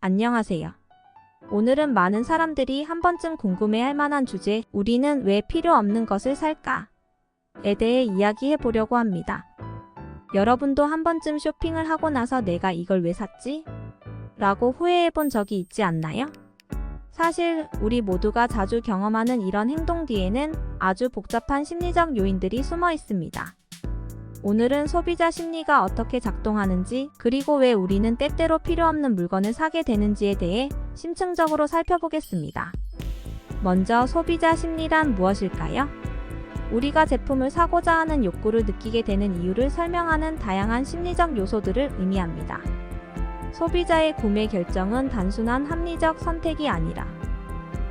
안녕하세요. 오늘은 많은 사람들이 한 번쯤 궁금해할 만한 주제, 우리는 왜 필요 없는 것을 살까? 에 대해 이야기해 보려고 합니다. 여러분도 한 번쯤 쇼핑을 하고 나서 내가 이걸 왜 샀지? 라고 후회해 본 적이 있지 않나요? 사실 우리 모두가 자주 경험하는 이런 행동 뒤에는 아주 복잡한 심리적 요인들이 숨어 있습니다. 오늘은 소비자 심리가 어떻게 작동하는지, 그리고 왜 우리는 때때로 필요 없는 물건을 사게 되는지에 대해 심층적으로 살펴보겠습니다. 먼저 소비자 심리란 무엇일까요? 우리가 제품을 사고자 하는 욕구를 느끼게 되는 이유를 설명하는 다양한 심리적 요소들을 의미합니다. 소비자의 구매 결정은 단순한 합리적 선택이 아니라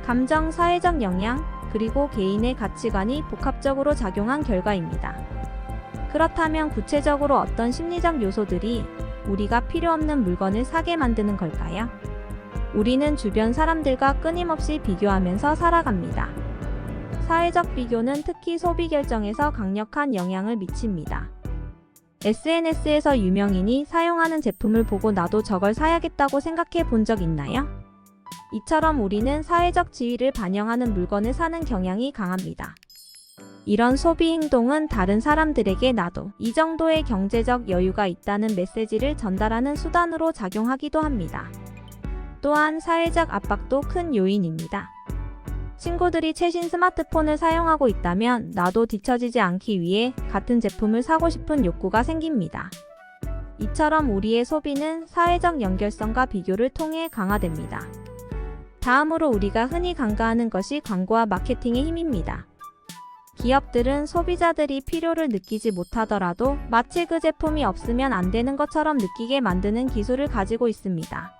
감정, 사회적 영향, 그리고 개인의 가치관이 복합적으로 작용한 결과입니다. 그렇다면 구체적으로 어떤 심리적 요소들이 우리가 필요 없는 물건을 사게 만드는 걸까요? 우리는 주변 사람들과 끊임없이 비교하면서 살아갑니다. 사회적 비교는 특히 소비 결정에서 강력한 영향을 미칩니다. SNS에서 유명인이 사용하는 제품을 보고 나도 저걸 사야겠다고 생각해 본 적 있나요? 이처럼 우리는 사회적 지위를 반영하는 물건을 사는 경향이 강합니다. 이런 소비 행동은 다른 사람들에게 나도 이 정도의 경제적 여유가 있다는 메시지를 전달하는 수단으로 작용하기도 합니다. 또한 사회적 압박도 큰 요인입니다. 친구들이 최신 스마트폰을 사용하고 있다면 나도 뒤처지지 않기 위해 같은 제품을 사고 싶은 욕구가 생깁니다. 이처럼 우리의 소비는 사회적 연결성과 비교를 통해 강화됩니다. 다음으로 우리가 흔히 간과하는 것이 광고와 마케팅의 힘입니다. 기업들은 소비자들이 필요를 느끼지 못하더라도 마치 그 제품이 없으면 안 되는 것처럼 느끼게 만드는 기술을 가지고 있습니다.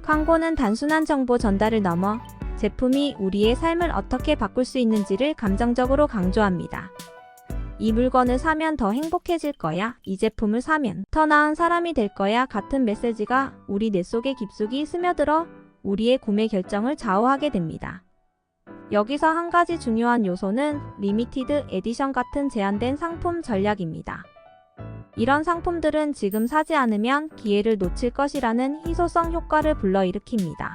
광고는 단순한 정보 전달을 넘어 제품이 우리의 삶을 어떻게 바꿀 수 있는지를 감정적으로 강조합니다. 이 물건을 사면 더 행복해질 거야, 이 제품을 사면 더 나은 사람이 될 거야 같은 메시지가 우리 뇌 속에 깊숙이 스며들어 우리의 구매 결정을 좌우하게 됩니다. 여기서 한 가지 중요한 요소는 리미티드 에디션 같은 제한된 상품 전략입니다. 이런 상품들은 지금 사지 않으면 기회를 놓칠 것이라는 희소성 효과를 불러일으킵니다.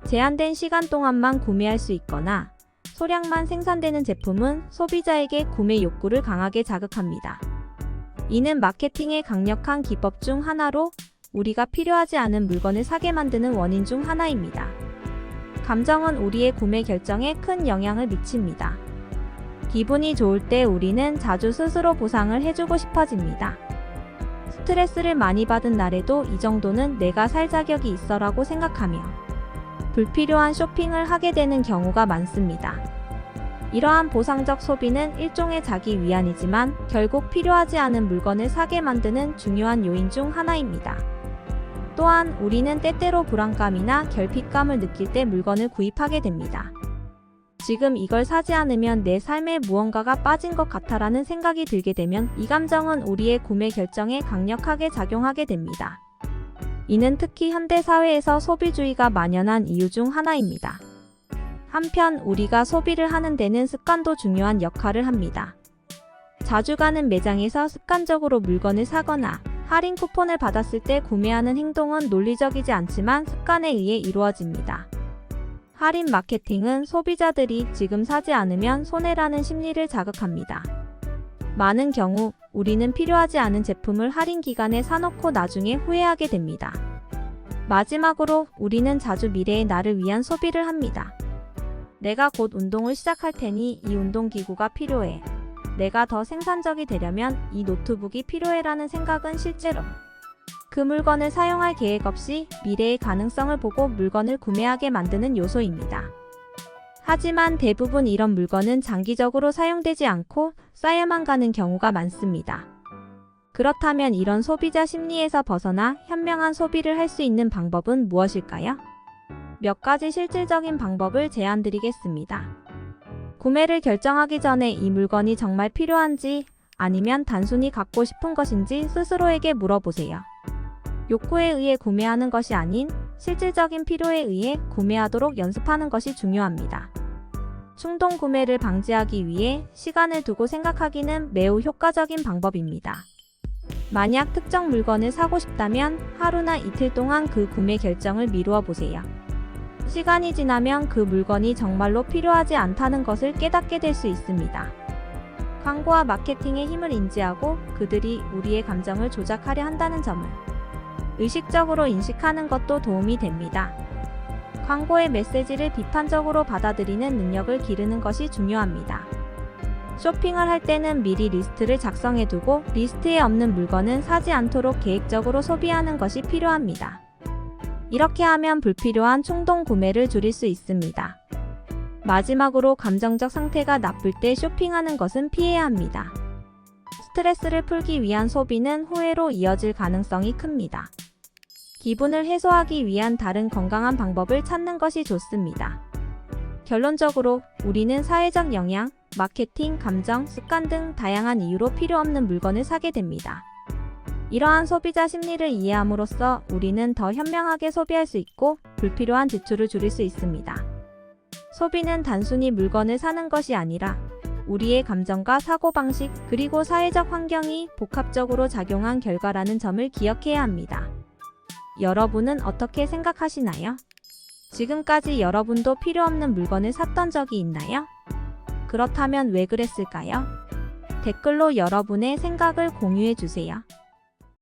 제한된 시간 동안만 구매할 수 있거나 소량만 생산되는 제품은 소비자에게 구매 욕구를 강하게 자극합니다. 이는 마케팅의 강력한 기법 중 하나로 우리가 필요하지 않은 물건을 사게 만드는 원인 중 하나입니다. 감정은 우리의 구매 결정에 큰 영향을 미칩니다. 기분이 좋을 때 우리는 자주 스스로 보상을 해주고 싶어집니다. 스트레스를 많이 받은 날에도 이 정도는 내가 살 자격이 있어라고 생각하며 불필요한 쇼핑을 하게 되는 경우가 많습니다. 이러한 보상적 소비는 일종의 자기 위안이지만 결국 필요하지 않은 물건을 사게 만드는 중요한 요인 중 하나입니다. 또한 우리는 때때로 불안감이나 결핍감을 느낄 때 물건을 구입하게 됩니다. 지금 이걸 사지 않으면 내 삶에 무언가가 빠진 것 같아라는 생각이 들게 되면 이 감정은 우리의 구매 결정에 강력하게 작용하게 됩니다. 이는 특히 현대 사회에서 소비주의가 만연한 이유 중 하나입니다. 한편 우리가 소비를 하는 데는 습관도 중요한 역할을 합니다. 자주 가는 매장에서 습관적으로 물건을 사거나 할인 쿠폰을 받았을 때 구매하는 행동은 논리적이지 않지만 습관에 의해 이루어집니다. 할인 마케팅은 소비자들이 지금 사지 않으면 손해라는 심리를 자극합니다. 많은 경우 우리는 필요하지 않은 제품을 할인 기간에 사놓고 나중에 후회하게 됩니다. 마지막으로 우리는 자주 미래의 나를 위한 소비를 합니다. 내가 곧 운동을 시작할 테니 이 운동기구가 필요해. 내가 더 생산적이 되려면 이 노트북이 필요해라는 생각은 실제로 그 물건을 사용할 계획 없이 미래의 가능성을 보고 물건을 구매하게 만드는 요소입니다. 하지만 대부분 이런 물건은 장기적으로 사용되지 않고 쌓여만 가는 경우가 많습니다. 그렇다면 이런 소비자 심리에서 벗어나 현명한 소비를 할 수 있는 방법은 무엇일까요? 몇 가지 실질적인 방법을 제안드리겠습니다. 구매를 결정하기 전에 이 물건이 정말 필요한지 아니면 단순히 갖고 싶은 것인지 스스로에게 물어보세요. 욕구에 의해 구매하는 것이 아닌 실질적인 필요에 의해 구매하도록 연습하는 것이 중요합니다. 충동 구매를 방지하기 위해 시간을 두고 생각하기는 매우 효과적인 방법입니다. 만약 특정 물건을 사고 싶다면 하루나 이틀 동안 그 구매 결정을 미루어 보세요. 시간이 지나면 그 물건이 정말로 필요하지 않다는 것을 깨닫게 될 수 있습니다. 광고와 마케팅의 힘을 인지하고 그들이 우리의 감정을 조작하려 한다는 점을 의식적으로 인식하는 것도 도움이 됩니다. 광고의 메시지를 비판적으로 받아들이는 능력을 기르는 것이 중요합니다. 쇼핑을 할 때는 미리 리스트를 작성해두고 리스트에 없는 물건은 사지 않도록 계획적으로 소비하는 것이 필요합니다. 이렇게 하면 불필요한衝動 구매를 줄일 수 있습니다. 마지막으로 감정적 상태가 나쁠 때 쇼핑하는 것은 피해야 합니다. 스트레스를 풀기 위한 소비는 후회로 이어질 가능성이 큽니다. 기분을 해소하기 위한 다른 건강한 방법을 찾는 것이 좋습니다. 결론적으로 우리는 사회적 영향, 마케팅, 감정, 습관 등 다양한 이유로 필요 없는 물건을 사게 됩니다. 이러한 소비자 심리를 이해함으로써 우리는 더 현명하게 소비할 수 있고 불필요한 지출을 줄일 수 있습니다. 소비는 단순히 물건을 사는 것이 아니라 우리의 감정과 사고방식 그리고 사회적 환경이 복합적으로 작용한 결과라는 점을 기억해야 합니다. 여러분은 어떻게 생각하시나요? 지금까지 여러분도 필요 없는 물건을 샀던 적이 있나요? 그렇다면 왜 그랬을까요? 댓글로 여러분의 생각을 공유해 주세요.